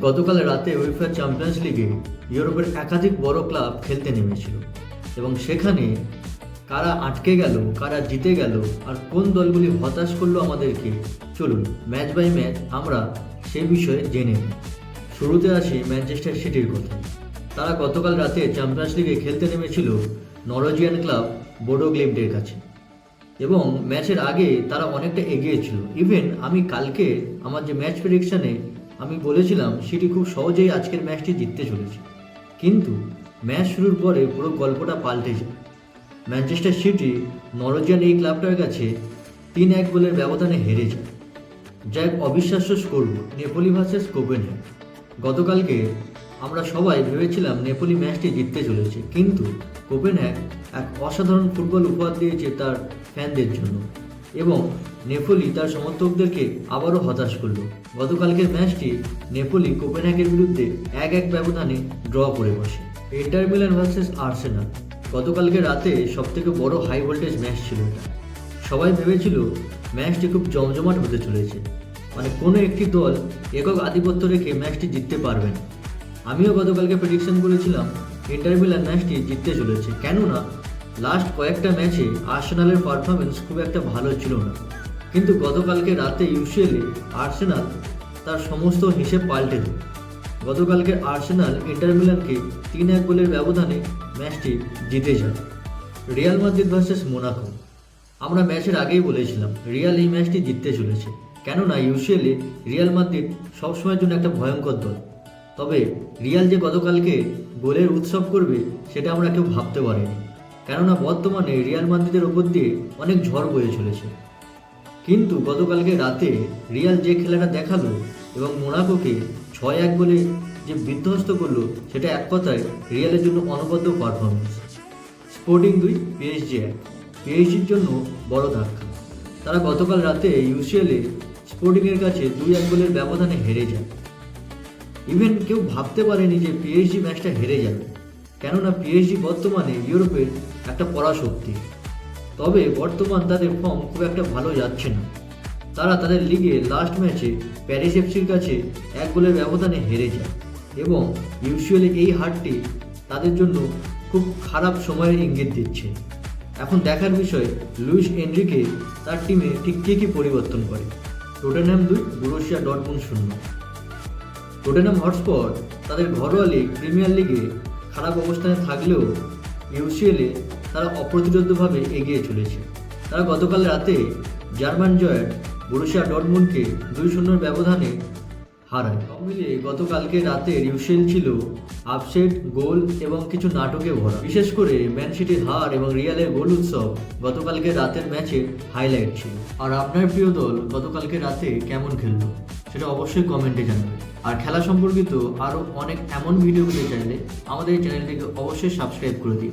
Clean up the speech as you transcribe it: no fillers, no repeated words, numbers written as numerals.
গতকাল রাতে UEFA champions লিগে ইউরোপের একাধিক বড় ক্লাব খেলতে নেমেছিল এবং সেখানে কারা আটকে গেল, কারা জিতে গেল আর কোন দলগুলি হতাশ করলো আমাদেরকে, চলুন ম্যাচ বাই ম্যাচ আমরা সে বিষয়ে জেনে নিই। শুরুতে আসি ম্যানচেস্টার সিটির কথা। তারা গতকাল রাতে চ্যাম্পিয়ন্স লিগে খেলতে নেমেছিল নরওয়েজিয়ান ক্লাব বোডো গ্লিম্টের কাছে এবং ম্যাচের আগে তারা অনেকটা এগিয়ে ছিল। ইভেন আমি কালকে আমার যে ম্যাচ প্রেডিকশানে আমি বলেছিলাম সিটি খুব সহজেই আজকের ম্যাচটি জিততে চলেছে, কিন্তু ম্যাচ শুরুর পরে পুরো গল্পটা পাল্টে যায়। ম্যানচেস্টার সিটি নরওয়েজিয়ান এই ক্লাবটার কাছে 3-1 গোলের ব্যবধানে হেরে যায়, যা এক অবিশ্বাস্য স্কোর। Napoli versus Copenhagen. গতকালকে আমরা সবাই ভেবেছিলাম নেপোলি ম্যাচটি জিততে চলেছে, কিন্তু কোপেনহেগেন এক অসাধারণ ফুটবল উপহার দিয়েছে তার ফ্যানদের জন্য এবং নেপোলি তার সমর্থকদেরকে আবারও হতাশ করল। গতকালকের ম্যাচটি নেপোলি কোপেনহেগেনের বিরুদ্ধে 1-1 ব্যবধানে ড্র করে বসে। Inter Milan versus Arsenal. গতকালকে রাতে সবথেকে বড় হাই ভোল্টেজ ম্যাচ ছিল এটা। সবাই ভেবেছিল ম্যাচটি খুব জমজমাট হতে চলেছে, মানে কোনো একটি দল একক আধিপত্য রেখে ম্যাচটি জিততে পারবে না। আমিও গতকালকে প্রেডিকশন করেছিলাম ইন্টার মিলান ম্যাচটি জিততে চলেছে, কেননা লাস্ট কয়েকটা ম্যাচে আর্সেনালের পারফরমেন্স খুব একটা ভালো ছিল না। কিন্তু গতকালকে রাতে ইউসিএলে আর্সেনাল তার সমস্ত হিসেব পাল্টে দেয়। গতকালকে আর্সেনাল ইন্টার মিলানকে 3-1 গোলের ব্যবধানে ম্যাচটি জিতে যায়। Real Madrid versus Monaco. আমরা ম্যাচের আগেই বলেছিলাম রিয়াল এই ম্যাচটি জিততে চলেছে, কেননা ইউসিএলে রিয়াল মাদ্রিদ সবসময়ের জন্য একটা ভয়ঙ্কর দল। তবে রিয়াল যে গতকালকে গোলের উৎসব করবে সেটা আমরা কেউ ভাবতে পারিনি, কেননা বর্তমানে রিয়াল মাদ্রিদের ওপর দিয়ে অনেক ঝড় বয়ে চলেছে। কিন্তু গতকালকে রাতে রিয়াল যে খেলাটা দেখালো এবং মোনাকোকে 6-1 গোলে যে বিধ্বস্ত করলো, সেটা এক কথায় রিয়ালের জন্য অনবদ্য পারফরমেন্স। Sporting 2 PSG 1। পিএসজির জন্য বড় ধাক্কা। তারা গতকাল রাতে ইউসিএলে স্পোর্টিংয়ের কাছে 2-1 গোলের ব্যবধানে হেরে যায়। ইভেন কেউ ভাবতে পারেনি যে পিএসজি ম্যাচটা হেরে যাবে, কেননা পিএসজি বর্তমানে ইউরোপের একটা পরাশক্তি। তবে বর্তমান তাদের ফর্ম খুব একটা ভালো যাচ্ছে না। তারা তাদের লিগে লাস্ট ম্যাচে প্যারিস এফসির কাছে 1 গোলের ব্যবধানে হেরে যায় এবং ইউসিএলে এই হারটি তাদের জন্য খুব খারাপ সময়ের ইঙ্গিত দিচ্ছে। এখন দেখার বিষয় লুইস এনরিকে তার টিমে ঠিক কী পরিবর্তন করে। Tottenham 2 Borussia Dortmund 0। টটেনহ্যাম হটস্পর তাদের ঘরোয়া লিগ প্রিমিয়ার লিগে খারাপ অবস্থানে থাকলেও ইউসিএলে তারা অপ্রতিরোধ্যভাবে এগিয়ে চলেছে। তারা গতকাল রাতে জার্মান জয়েন্ট বরুসিয়া ডর্টমুন্ডকে 2-0 ব্যবধানে হারায়। সব মিলিয়ে গতকালকে রাতের ইউসিএল ছিল আপসেট, গোল এবং কিছু নাটকে ভরা। বিশেষ করে ম্যান সিটির হার এবং রিয়ালের গোল উৎসব গতকালকে রাতের ম্যাচের হাইলাইট ছিল। আর আপনার প্রিয় দল গতকালকে রাতে কেমন খেললো সেটা অবশ্যই কমেন্টে জানাবেন। আর খেলা সম্পর্কিত আরও অনেক এমন ভিডিও পেতে চাইলে আমাদের এই চ্যানেলটিকে অবশ্যই সাবস্ক্রাইব করে দিন।